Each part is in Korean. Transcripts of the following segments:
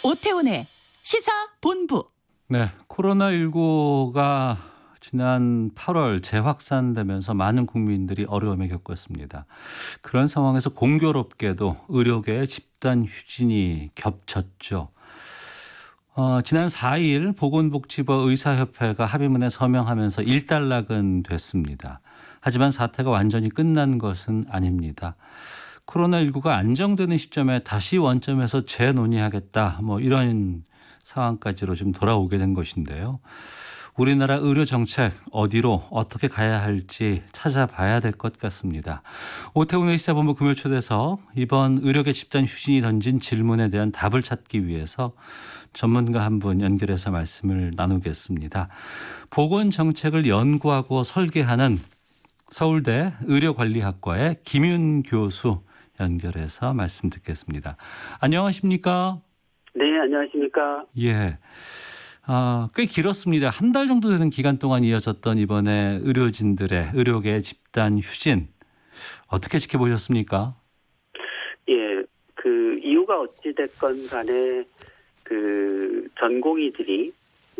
오태훈의 시사본부. 네, 코로나19가 지난 8월 재확산되면서 많은 국민들이 어려움을 겪었습니다. 그런 상황에서 공교롭게도 의료계의 집단 휴진이 겹쳤죠. 지난 4일 보건복지부 의사협회가 합의문에 서명하면서 일단락은 됐습니다. 하지만 사태가 완전히 끝난 것은 아닙니다. 코로나19가 안정되는 시점에 다시 원점에서 재논의하겠다, 이런 상황까지로 좀 돌아오게 된 것인데요. 우리나라 의료 정책 어디로 어떻게 가야 할지 찾아봐야 될 것 같습니다. 오태훈의 시사본부 금요 초대석, 이번 의료계 집단 휴진이 던진 질문에 대한 답을 찾기 위해서 전문가 한 분 연결해서 말씀을 나누겠습니다. 보건정책을 연구하고 설계하는 서울대 의료관리학과의 김윤 교수 연결해서 말씀 듣겠습니다. 안녕하십니까? 네, 안녕하십니까? 예. 꽤 길었습니다. 한 달 정도 되는 기간 동안 이어졌던 이번에 의료진들의 의료계 집단 휴진. 어떻게 지켜보셨습니까? 예, 이유가 어찌됐건 간에 전공의들이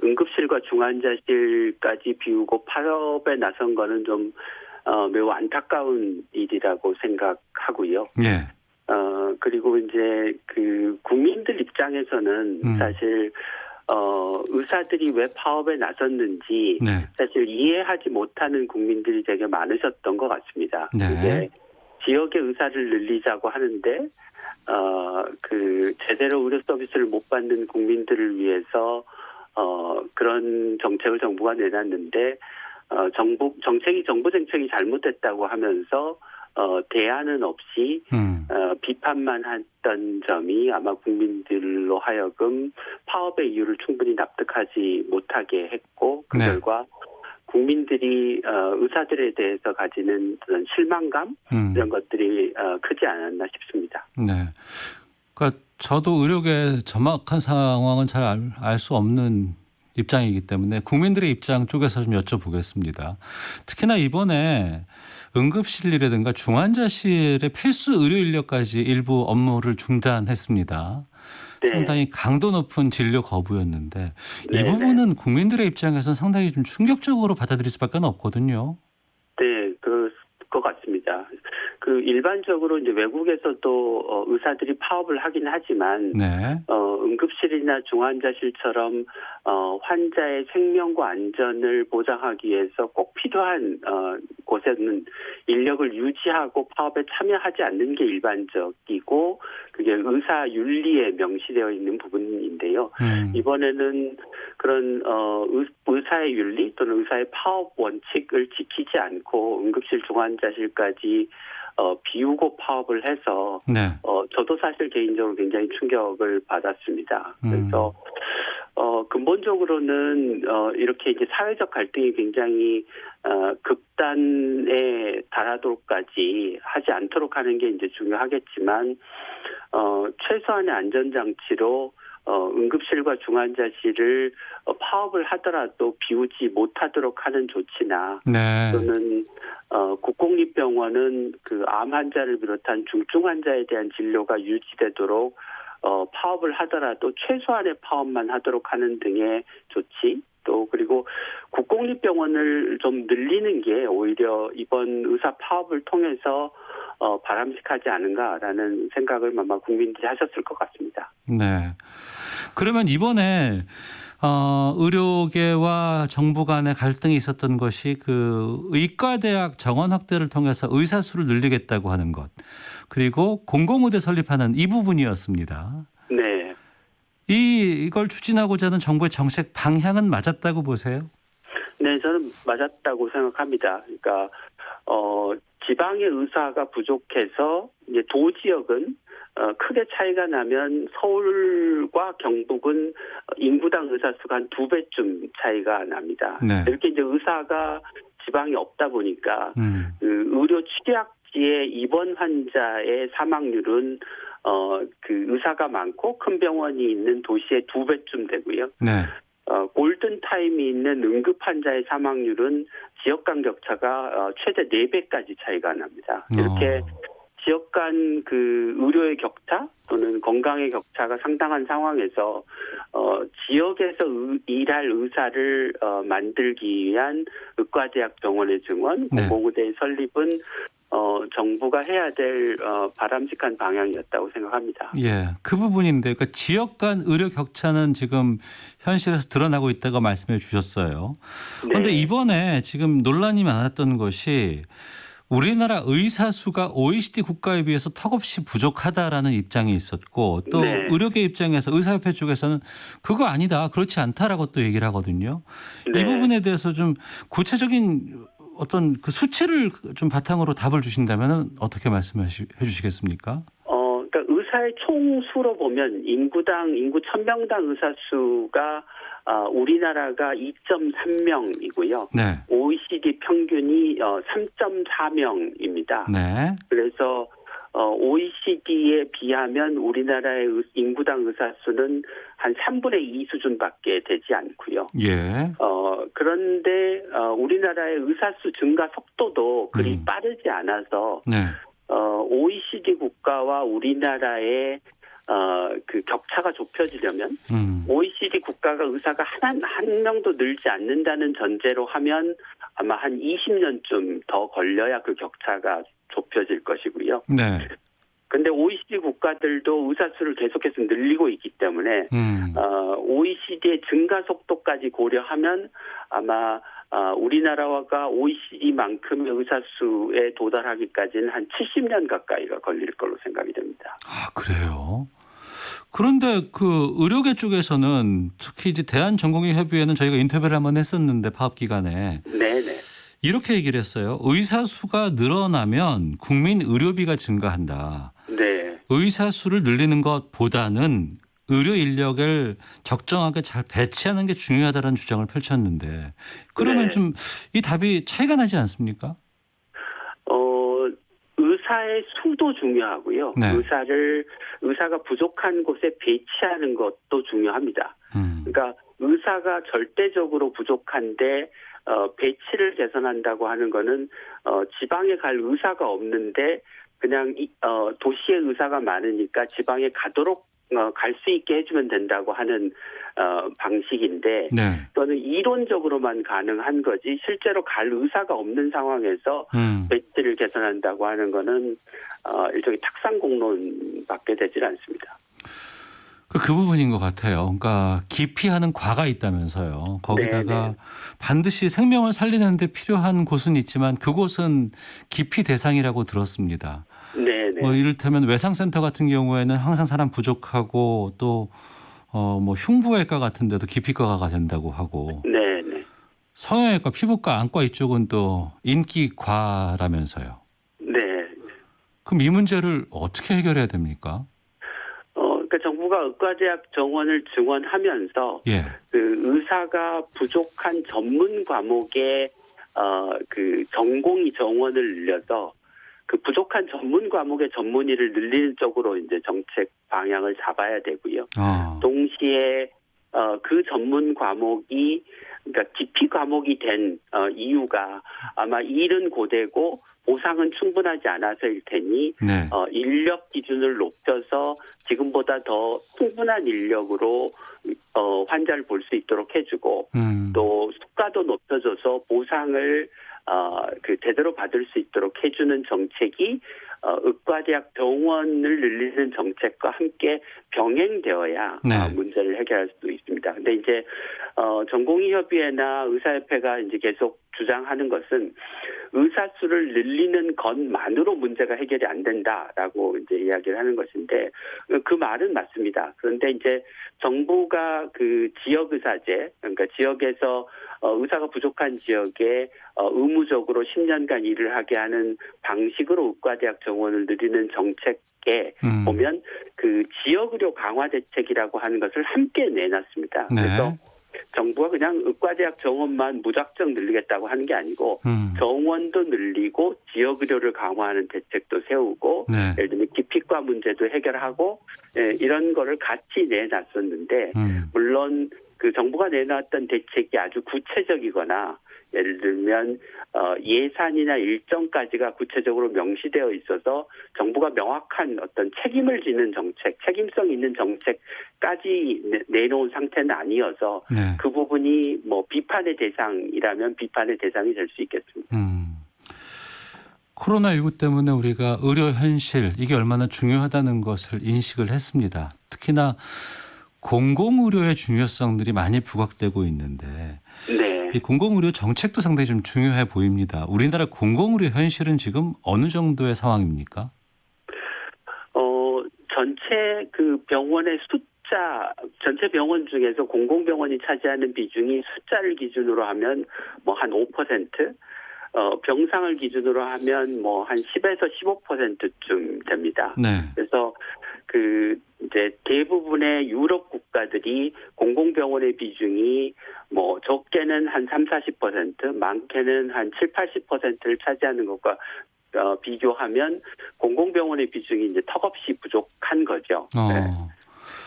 응급실과 중환자실까지 비우고 파업에 나선 거는 좀 매우 안타까운 일이라고 생각하고요. 예. 그리고 이제 국민들 입장에서는 사실 의사들이 왜 파업에 나섰는지 네. 사실 이해하지 못하는 국민들이 되게 많으셨던 것 같습니다. 네. 이게 지역의 의사를 늘리자고 하는데 제대로 의료 서비스를 못 받는 국민들을 위해서 그런 정책을 정부가 내놨는데 정부 정책이 잘못됐다고 하면서 대안은 없이 비판만 했던 점이 아마 국민들로 하여금 파업의 이유를 충분히 납득하지 못하게 했고 그 네. 결과 국민들이 의사들에 대해서 가지는 그런 실망감 이런 것들이 크지 않았나 싶습니다. 네. 그러니까 저도 의료계 정확한 상황은 잘 알 수 없는 입장이기 때문에 국민들의 입장 쪽에서 좀 여쭤보겠습니다. 특히나 이번에 응급실이라든가 중환자실의 필수 의료 인력까지 일부 업무를 중단했습니다. 네. 상당히 강도 높은 진료 거부였는데 이 네, 부분은 국민들의 입장에서는 상당히 좀 충격적으로 받아들일 수밖에 없거든요. 네, 그럴 것 같습니다. 일반적으로 이제 외국에서도 의사들이 파업을 하긴 하지만 네. 응급실이나 중환자실처럼 환자의 생명과 안전을 보장하기 위해서 꼭 필요한 곳에는 인력을 유지하고 파업에 참여하지 않는 게 일반적이고 그게 의사 윤리에 명시되어 있는 부분인데요. 이번에는 그런 의사의 윤리 또는 의사의 파업 원칙을 지키지 않고 응급실 중환자실까지 비우고 파업을 해서 네. 저도 사실 개인적으로 굉장히 충격을 받았습니다. 그래서 근본적으로는 이렇게 이제 사회적 갈등이 굉장히 극단에 달하도록까지 하지 않도록 하는 게 이제 중요하겠지만 최소한의 안전장치로 응급실과 중환자실을 파업을 하더라도 비우지 못하도록 하는 조치나 네. 또는 국공립병원은 암 환자를 비롯한 중증 환자에 대한 진료가 유지되도록 파업을 하더라도 최소한의 파업만 하도록 하는 등의 조치 또 그리고 국공립병원을 좀 늘리는 게 오히려 이번 의사 파업을 통해서 바람직하지 않은가라는 생각을 아마 국민들이 하셨을 것 같습니다. 네. 그러면 이번에 의료계와 정부 간의 갈등이 있었던 것이 의과대학 정원 확대를 통해서 의사 수를 늘리겠다고 하는 것 그리고 공공의대 설립하는 이 부분이었습니다. 네. 이걸 추진하고자 하는 정부의 정책 방향은 맞았다고 보세요? 네, 저는 맞았다고 생각합니다. 그러니까 지방의 의사가 부족해서 이제 도 지역은 크게 차이가 나면 서울과 경북은 인구당 의사 수가 한 2배쯤 차이가 납니다. 네. 이렇게 이제 의사가 지방에 없다 보니까 의료 취약지의 입원 환자의 사망률은 의사가 많고 큰 병원이 있는 도시의 2배쯤 되고요. 네. 골든 타임이 있는 응급 환자의 사망률은 지역 간 격차가 최대 4배까지 차이가 납니다. 이렇게 지역 간 그 의료의 격차 또는 건강의 격차가 상당한 상황에서 지역에서 일할 의사를 만들기 위한 의과대학 정원의 증원, 네. 공공의대의 설립은 정부가 해야 될 바람직한 방향이었다고 생각합니다. 예, 그 부분인데, 그러니까 지역 간 의료 격차는 지금 현실에서 드러나고 있다고 말씀해 주셨어요. 그런데 네. 이번에 지금 논란이 많았던 것이 우리나라 의사 수가 OECD 국가에 비해서 턱없이 부족하다라는 입장이 있었고, 또 네. 의료계 입장에서 의사협회 쪽에서는 그거 아니다, 그렇지 않다라고 또 얘기를 하거든요. 네. 이 부분에 대해서 좀 구체적인 어떤 그 수치를 좀 바탕으로 답을 주신다면 어떻게 말씀해 주시겠습니까? 그러니까 의사의 총수로 보면 인구 1000명당 의사 수가 우리나라가 2.3명이고요. 네. OECD 평균이 3.4명입니다. 네. 그래서 OECD에 비하면 우리나라의 인구당 의사 수는 한 3분의 2 수준밖에 되지 않고요. 예. 그런데 우리나라의 의사 수 증가 속도도 그리 음. 빠르지 않아서 네. OECD 국가와 우리나라의 그 격차가 좁혀지려면 OECD 국가가 의사가 한 명도 늘지 않는다는 전제로 하면 아마 한 20년쯤 더 걸려야 그 격차가 좁혀질 것이고요. 네. 근데 OECD 국가들도 의사 수를 계속해서 늘리고 있기 때문에 OECD의 증가 속도까지 고려하면 아마 우리나라가 OECD만큼의 의사 수에 도달하기까지는 한 70년 가까이가 걸릴 걸로 생각이 됩니다. 아, 그래요? 그런데 그 의료계 쪽에서는 특히 이제 대한전공의협의회는 저희가 인터뷰를 한번 했었는데 파업 기간에 네네. 이렇게 얘기를 했어요. 의사 수가 늘어나면 국민 의료비가 증가한다. 네. 의사 수를 늘리는 것보다는 의료 인력을 적정하게 잘 배치하는 게 중요하다는 주장을 펼쳤는데, 그러면 네. 좀 이 답이 차이가 나지 않습니까? 의사의 수도 중요하고요. 네. 의사가 부족한 곳에 배치하는 것도 중요합니다. 그러니까 의사가 절대적으로 부족한데 배치를 개선한다고 하는 거는 지방에 갈 의사가 없는데 그냥 도시에 의사가 많으니까 지방에 가도록 갈 수 있게 해주면 된다고 하는 방식인데, 네. 또는 이론적으로만 가능한 거지 실제로 갈 의사가 없는 상황에서 배치를 개선한다고 하는 거는 일종의 탁상공론밖에 되질 않습니다. 그 부분인 것 같아요. 그러니까 기피하는 과가 있다면서요. 거기다가 네네. 반드시 생명을 살리는 데 필요한 곳은 있지만 그곳은 기피 대상이라고 들었습니다. 네네. 뭐 이를테면 외상센터 같은 경우에는 항상 사람 부족하고 또 뭐 흉부외과 같은 데도 기피과가 된다고 하고, 네네. 성형외과, 피부과, 안과 이쪽은 또 인기과라면서요. 네. 그럼 이 문제를 어떻게 해결해야 됩니까? 그러니까 정부가 의과대학 정원을 증원하면서 예. 그 의사가 부족한 전문 과목에 그 전공의 정원을 늘려서 그 부족한 전문 과목의 전문의를 늘리는 쪽으로 이제 정책 방향을 잡아야 되고요. 동시에 그 전문 과목이 그러니까 기피 과목이 된 이유가 아마 일은 고되고 보상은 충분하지 않아서일 테니 네. 인력 기준을 높여서 지금보다 더 충분한 인력으로 환자를 볼 수 있도록 해주고 또 수가도 높여줘서 보상을 제대로 받을 수 있도록 해주는 정책이 의과대학 정원을 늘리는 정책과 함께 병행되어야 네. 문제를 해결할 수 있습니다. 근데 이제 전공의협의회나 의사협회가 이제 계속 주장하는 것은 의사 수를 늘리는 것만으로 문제가 해결이 안 된다라고 이제 이야기를 하는 것인데, 그 말은 맞습니다. 그런데 이제 정부가 그 지역 의사제, 그러니까 지역에서 의사가 부족한 지역에 의무적으로 10년간 일을 하게 하는 방식으로 의과대학 정원을 늘리는 정책에 보면 그 지역의료 강화 대책이라고 하는 것을 함께 내놨습니다. 네. 그래서 정부가 그냥 의과대학 정원만 무작정 늘리겠다고 하는 게 아니고 정원도 늘리고 지역의료를 강화하는 대책도 세우고, 네. 예를 들면 기피과 문제도 해결하고 이런 거를 같이 내놨었는데, 물론 그 정부가 내놨던 대책이 아주 구체적이거나 예를 들면 예산이나 일정까지가 구체적으로 명시되어 있어서 정부가 명확한 어떤 책임을 지는 정책, 책임성 있는 정책까지 내놓은 상태는 아니어서 네. 그 부분이 뭐 비판의 대상이라면 비판의 대상이 될 수 있겠습니다. 코로나19 때문에 우리가 의료 현실 이게 얼마나 중요하다는 것을 인식을 했습니다. 특히나 공공의료의 중요성들이 많이 부각되고 있는데 네. 이 공공의료 정책도 상당히 좀 중요해 보입니다. 우리나라 공공의료 현실은 지금 어느 정도의 상황입니까? 전체 그 병원의 전체 병원 중에서 공공병원이 차지하는 비중이 숫자를 기준으로 하면 뭐 한 5%, 병상을 기준으로 하면 뭐 한 10에서 15%쯤 됩니다. 네. 그래서 이제 대부분의 유럽 국가들이 공공병원의 비중이 뭐 적게는 한 30-40%, 많게는 한 70-80%를 차지하는 것과 비교하면 공공병원의 비중이 이제 턱없이 부족한 거죠. 네.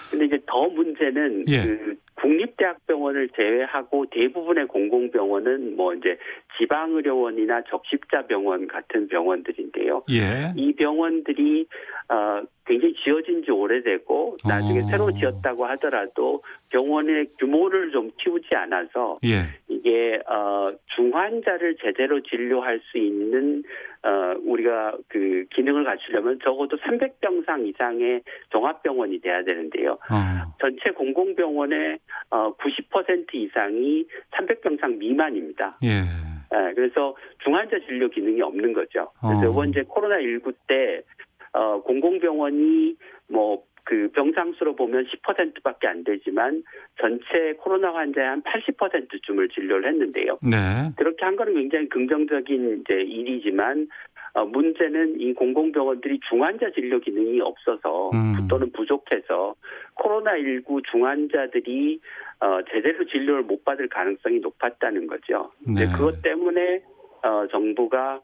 근데 이제 더 문제는 예. 그 국립대학병원을 제외하고 대부분의 공공병원은 뭐 이제 지방의료원이나 적십자병원 같은 병원들인데요. 예. 이 병원들이 굉장히 지어진 지 오래되고 나중에 새로 지었다고 하더라도 병원의 규모를 좀 키우지 않아서 예. 이게 중환자를 제대로 진료할 수 있는 우리가 그 기능을 갖추려면 적어도 300병상 이상의 종합병원이 돼야 되는데요. 전체 공공병원의 90% 이상이 300병상 미만입니다. 예. 네, 그래서 중환자 진료 기능이 없는 거죠. 그래서 이번 이제 코로나19 때 공공병원이 뭐 그 병상수로 보면 10%밖에 안 되지만 전체 코로나 환자의 한 80%쯤을 진료를 했는데요. 네. 그렇게 한 거는 굉장히 긍정적인 이제 일이지만 문제는 이 공공병원들이 중환자 진료 기능이 없어서 또는 부족해서 코로나19 중환자들이 제대로 진료를 못 받을 가능성이 높았다는 거죠. 네. 그것 때문에 정부가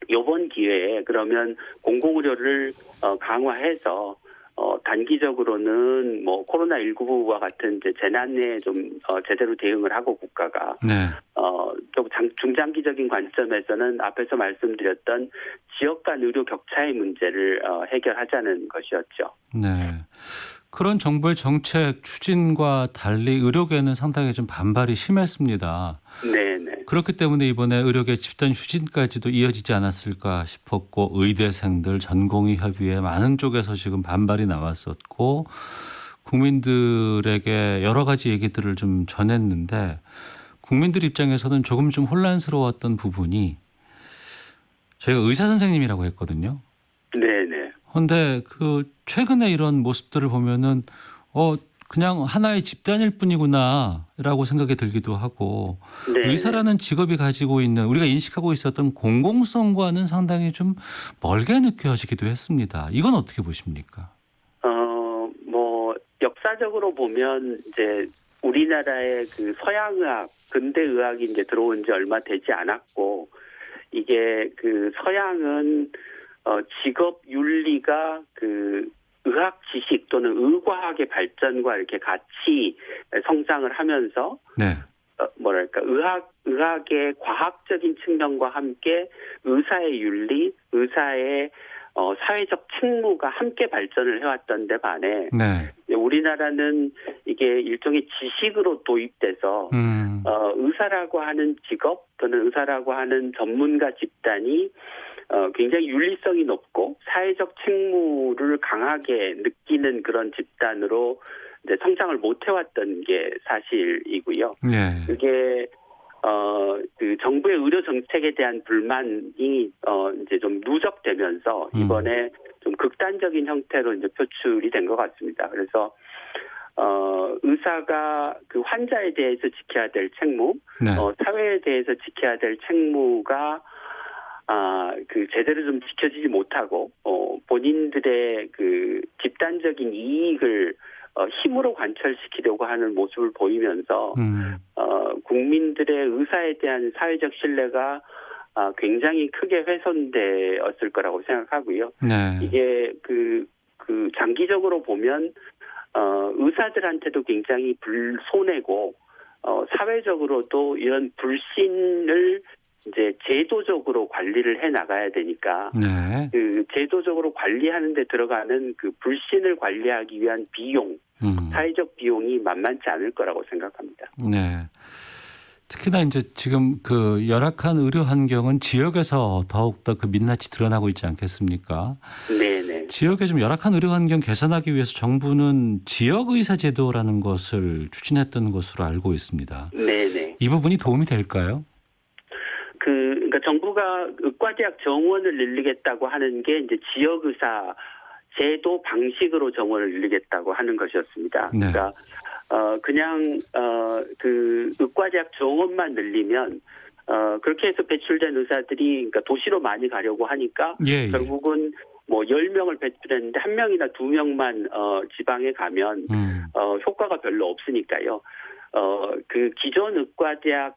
이번 기회에 그러면 공공의료를 강화해서 단기적으로는 뭐 코로나19와 같은 이제 재난에 좀 제대로 대응을 하고 국가가 네. 좀 중장기적인 관점에서는 앞에서 말씀드렸던 지역 간 의료 격차의 문제를 해결하자는 것이었죠. 네. 그런 정부의 정책 추진과 달리 의료계는 상당히 좀 반발이 심했습니다. 네네. 그렇기 때문에 이번에 의료계 집단 휴진까지도 이어지지 않았을까 싶었고 의대생들 전공의 협의회 많은 쪽에서 지금 반발이 나왔었고 국민들에게 여러 가지 얘기들을 좀 전했는데 국민들 입장에서는 조금 좀 혼란스러웠던 부분이 저희가 의사 선생님이라고 했거든요. 네네. 그런데 그 최근에 이런 모습들을 보면은 그냥 하나의 집단일 뿐이구나라고 생각이 들기도 하고 네네. 의사라는 직업이 가지고 있는 우리가 인식하고 있었던 공공성과는 상당히 좀 멀게 느껴지기도 했습니다. 이건 어떻게 보십니까? 뭐 역사적으로 보면 이제 우리나라의 그 서양의학, 근대의학이 이제 들어온 지 얼마 되지 않았고 이게 그 서양은 직업 윤리가 그 의학 지식 또는 의과학의 발전과 이렇게 같이 성장을 하면서 네. 뭐랄까 의학의 과학적인 측면과 함께 의사의 윤리, 의사의 사회적 책무가 함께 발전을 해왔던 데 반해 네. 우리나라는 이게 일종의 지식으로 도입돼서 의사라고 하는 직업 또는 의사라고 하는 전문가 집단이 굉장히 윤리성이 높고 사회적 책무를 강하게 느끼는 그런 집단으로 이제 성장을 못 해왔던 게 사실이고요. 네. 그게 그 정부의 의료 정책에 대한 불만이 이제 좀 누적되면서 이번에 좀 극단적인 형태로 이제 표출이 된 것 같습니다. 그래서 의사가 그 환자에 대해서 지켜야 될 책무, 네. 사회에 대해서 지켜야 될 책무가 그 제대로 좀 지켜지지 못하고 본인들의 그 집단적인 이익을 힘으로 관철시키려고 하는 모습을 보이면서 국민들의 의사에 대한 사회적 신뢰가 굉장히 크게 훼손되었을 거라고 생각하고요. 네. 이게 그 장기적으로 보면 의사들한테도 굉장히 손해고 사회적으로도 이런 불신을 이제 제도적으로 관리를 해 나가야 되니까 네. 그 제도적으로 관리하는 데 들어가는 그 불신을 관리하기 위한 비용, 사회적 비용이 만만치 않을 거라고 생각합니다. 네. 특히나 이제 지금 그 열악한 의료 환경은 지역에서 더욱더 그 민낯이 드러나고 있지 않겠습니까? 네네. 지역의 좀 열악한 의료 환경 개선하기 위해서 정부는 지역 의사 제도라는 것을 추진했던 것으로 알고 있습니다. 네네. 이 부분이 도움이 될까요? 그러니까 정부가 의과대학 정원을 늘리겠다고 하는 게 이제 지역 의사 제도 방식으로 정원을 늘리겠다고 하는 것이었습니다. 네. 그러니까 그냥 그 의과대학 정원만 늘리면 그렇게 해서 배출된 의사들이 그러니까 도시로 많이 가려고 하니까 예. 결국은 뭐 10명을 배출했는데 1명이나 2명만 지방에 가면 효과가 별로 없으니까요. 그 기존 의과대학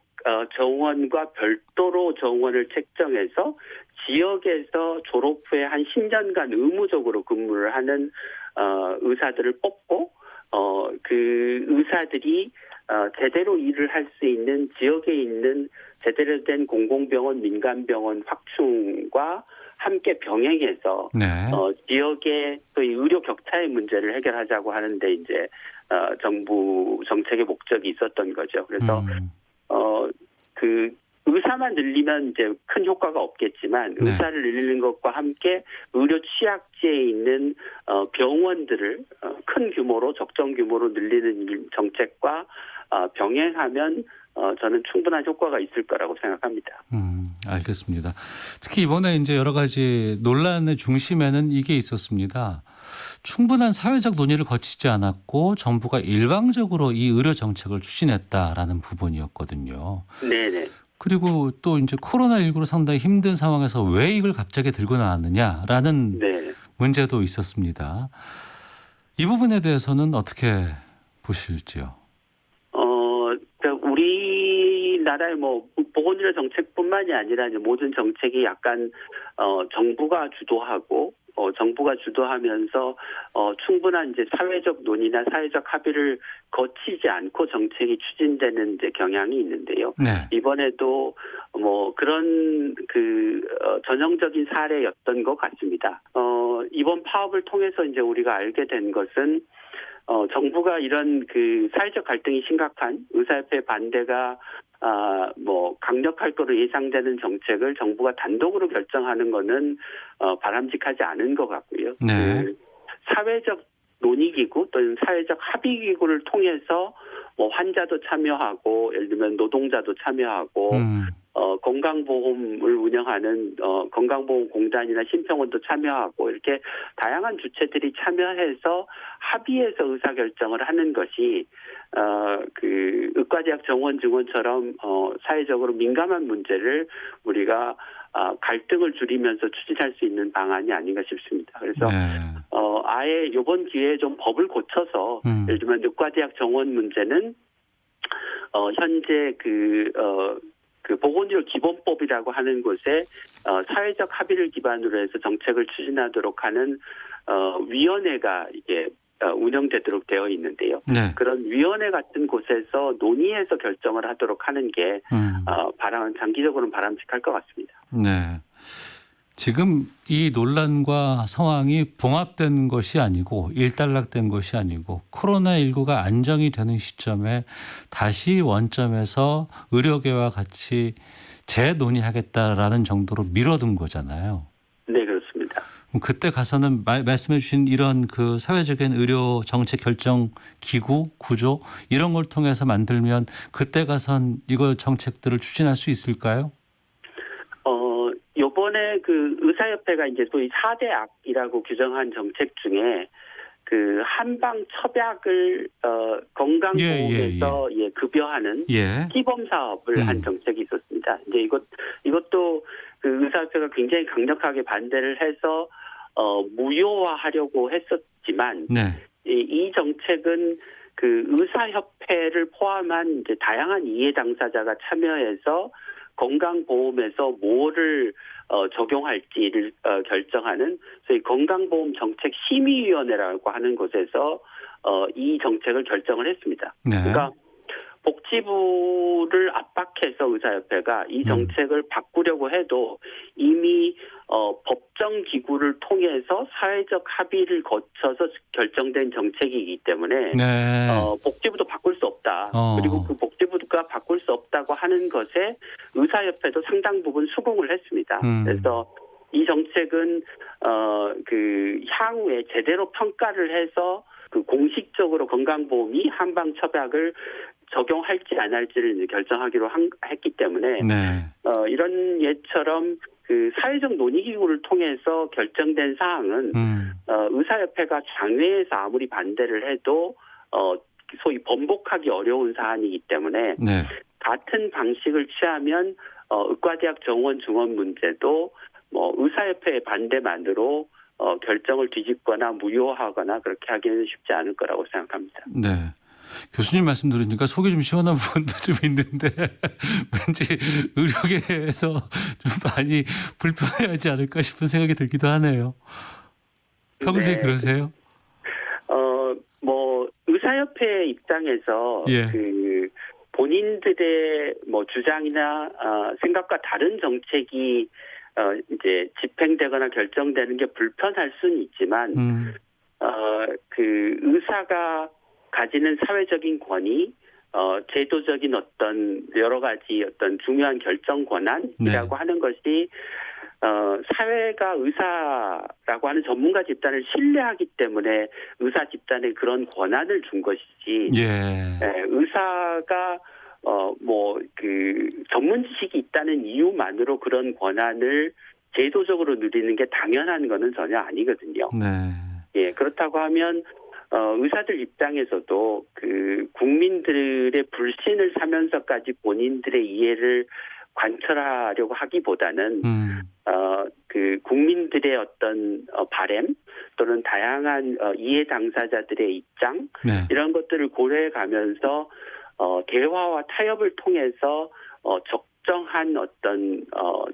정원과 별도로 정원을 책정해서 지역에서 졸업 후에 한 10년간 의무적으로 근무를 하는 의사들을 뽑고 그 의사들이 제대로 일을 할 수 있는 지역에 있는 제대로 된 공공병원, 민간병원 확충과 함께 병행해서 네. 지역의 또 이 의료 격차의 문제를 해결하자고 하는데 이제 정부 정책의 목적이 있었던 거죠. 그래서 그 의사만 늘리면 이제 큰 효과가 없겠지만 네. 의사를 늘리는 것과 함께 의료 취약지에 있는 병원들을 큰 규모로 적정 규모로 늘리는 정책과 병행하면 저는 충분한 효과가 있을 거라고 생각합니다. 알겠습니다. 특히 이번에 이제 여러 가지 논란의 중심에는 이게 있었습니다. 충분한 사회적 논의를 거치지 않았고 정부가 일방적으로 이 의료 정책을 추진했다라는 부분이었거든요. 네네. 그리고 또 이제 코로나19로 상당히 힘든 상황에서 왜 이걸 갑자기 들고 나왔느냐라는 네. 문제도 있었습니다. 이 부분에 대해서는 어떻게 보실지요? 그러니까 우리나라의 뭐 보건의료 정책뿐만이 아니라 이제 모든 정책이 약간 정부가 주도하고 정부가 주도하면서 충분한 이제 사회적 논의나 사회적 합의를 거치지 않고 정책이 추진되는 이제 경향이 있는데요. 네. 이번에도 뭐 그런 전형적인 사례였던 것 같습니다. 이번 파업을 통해서 이제 우리가 알게 된 것은 정부가 이런 그 사회적 갈등이 심각한 의사협회 반대가 뭐 강력할 거로 예상되는 정책을 정부가 단독으로 결정하는 거는 바람직하지 않은 것 같고요. 네. 그 사회적 논의기구 또는 사회적 합의기구를 통해서 뭐 환자도 참여하고 예를 들면 노동자도 참여하고 건강보험을 운영하는 건강보험공단이나 심평원도 참여하고 이렇게 다양한 주체들이 참여해서 합의해서 의사결정을 하는 것이 그 의과대학 정원 증원처럼 사회적으로 민감한 문제를 우리가 갈등을 줄이면서 추진할 수 있는 방안이 아닌가 싶습니다. 그래서 네. 아예 이번 기회에 좀 법을 고쳐서 예를 들면 의과대학 정원 문제는 현재 그 보건의료 기본법이라고 하는 곳에 사회적 합의를 기반으로 해서 정책을 추진하도록 하는 위원회가 이게 운영되도록 되어 있는데요. 네. 그런 위원회 같은 곳에서 논의해서 결정을 하도록 하는 게 장기적으로는 바람직할 것 같습니다. 네. 지금 이 논란과 상황이 봉합된 것이 아니고 일단락된 것이 아니고 코로나19가 안정이 되는 시점에 다시 원점에서 의료계와 같이 재논의하겠다라는 정도로 미뤄둔 거잖아요. 네, 그렇습니다. 그때 가서는 말씀해 주신 이런 그 사회적인 의료 정책 결정 기구 구조 이런 걸 통해서 만들면 그때 가선 이거 정책들을 추진할 수 있을까요? 요번에 그 의사협회가 이제 소위 4대 악이라고 규정한 정책 중에 그 한방 첩약을 건강보험에서 급여하는 시범 사업을 한 정책이 있었습니다. 이제 이것도 그 의사협회가 굉장히 강력하게 반대를 해서 무효화하려고 했었지만 이 정책은 그 의사협회를 포함한 이제 다양한 이해 당사자가 참여해서 건강보험에서 뭐를 적용할지를 결정하는 소위 건강보험 정책 심의위원회라고 하는 곳에서 이 정책을 결정을 했습니다. 네. 그러니까 복지부를 압박해서 의사협회가 이 정책을 바꾸려고 해도 이미 법정 기구를 통해서 사회적 합의를 거쳐서 결정된 정책이기 때문에 네. 복지부도 바꿀 수 없다. 그리고 그 복지부가 바꿀 수 없다고 하는 것에 의사협회도 상당 부분 수긍을 했습니다. 그래서 이 정책은 그 향후에 제대로 평가를 해서 그 공식적으로 건강보험이 한방처약을 적용할지 안 할지를 이제 결정하기로 했기 때문에 네. 이런 예처럼 그 사회적 논의기구를 통해서 결정된 사항은 의사협회가 장외에서 아무리 반대를 해도 소위 번복하기 어려운 사안이기 때문에 네. 같은 방식을 취하면 의과대학 정원 증원 문제도 뭐 의사협회의 반대만으로 결정을 뒤집거나 무효하거나 그렇게 하기는 쉽지 않을 거라고 생각합니다. 네. 교수님 말씀 들으니까 속이 좀 시원한 부분도 좀 있는데 왠지 의료계에서 좀 많이 불편해하지 않을까 싶은 생각이 들기도 하네요. 평소에 네. 그러세요? 뭐 의사협회 입장에서 예. 그 본인들의 뭐 주장이나 생각과 다른 정책이 이제 집행되거나 결정되는 게 불편할 수는 있지만 그 의사가 가지는 사회적인 권위, 제도적인 어떤 여러 가지 어떤 중요한 결정 권한이라고 하는 것이 사회가 의사라고 하는 전문가 집단을 신뢰하기 때문에 의사 집단에 그런 권한을 준 것이지. 예. 의사가 뭐 그 전문 지식이 있다는 이유만으로 그런 권한을 제도적으로 누리는 게 당연한 거는 전혀 아니거든요. 네. 예, 그렇다고 하면 의사들 입장에서도 그 국민들의 불신을 사면서까지 본인들의 이해를 관철하려고 하기보다는 그 국민들의 어떤 바램 또는 다양한 이해 당사자들의 입장 네. 이런 것들을 고려해 가면서 대화와 타협을 통해서 적정한 어떤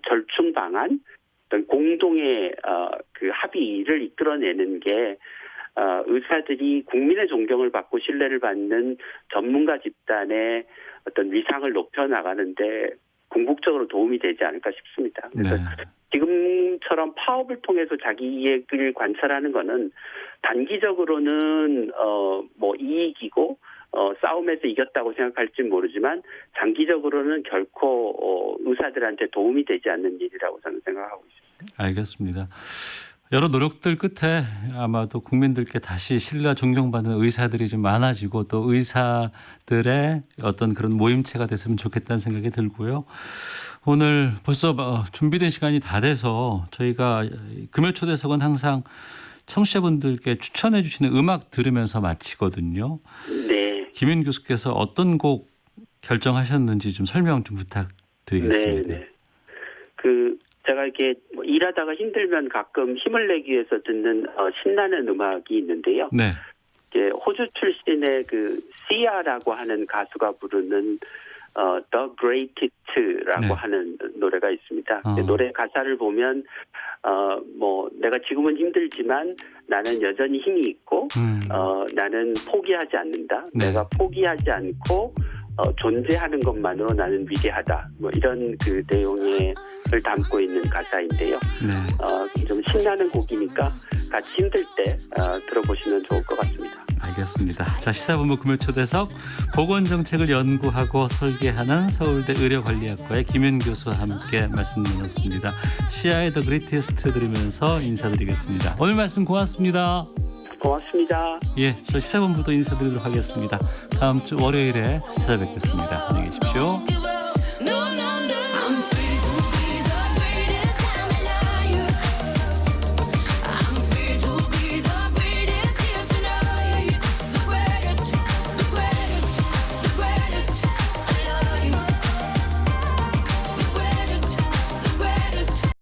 절충 방안, 어떤 공동의 그 합의를 이끌어내는 게 의사들이 국민의 존경을 받고 신뢰를 받는 전문가 집단의 어떤 위상을 높여 나가는데 궁극적으로 도움이 되지 않을까 싶습니다. 그래서 네. 지금처럼 파업을 통해서 자기 이익을 관철하는 거는 단기적으로는 뭐 이익이고 싸움에서 이겼다고 생각할지 모르지만 장기적으로는 결코 의사들한테 도움이 되지 않는 일이라고 저는 생각하고 있습니다. 알겠습니다. 여러 노력들 끝에 아마도 국민들께 다시 신뢰와 존경받는 의사들이 좀 많아지고 또 의사들의 어떤 그런 모임체가 됐으면 좋겠다는 생각이 들고요. 오늘 벌써 준비된 시간이 다 돼서 저희가 금요초대석은 항상 청취자분들께 추천해 주시는 음악 들으면서 마치거든요. 네. 김윤 교수께서 어떤 곡 결정하셨는지 좀 설명 좀 부탁드리겠습니다. 네. 그 제가 이렇게 일하다가 힘들면 가끔 힘을 내기 위해서 듣는 신나는 음악이 있는데요. 네. 이제 호주 출신의 그 시아라고 하는 가수가 부르는 The Greatest라고 네. 하는 노래가 있습니다. 노래 가사를 보면 뭐 내가 지금은 힘들지만 나는 여전히 힘이 있고 나는 포기하지 않는다. 네. 내가 포기하지 않고 존재하는 것만으로 나는 위대하다. 뭐 이런 그 내용을 담고 있는 가사인데요. 네. 좀 신나는 곡이니까 같이 힘들 때 들어보시면 좋을 것 같습니다. 알겠습니다. 자, 시사본부 금요초대석 보건정책을 연구하고 설계하는 서울대 의료관리학과의 김윤 교수와 함께 말씀 나눴습니다. 시아의 더 그레이티스트 들으면서 인사드리겠습니다. 오늘 말씀 고맙습니다. 고맙습니다. 예, 저 시사본부도 인사드리도록 하겠습니다. 다음 주 월요일에 찾아뵙겠습니다. 안녕히 계십시오.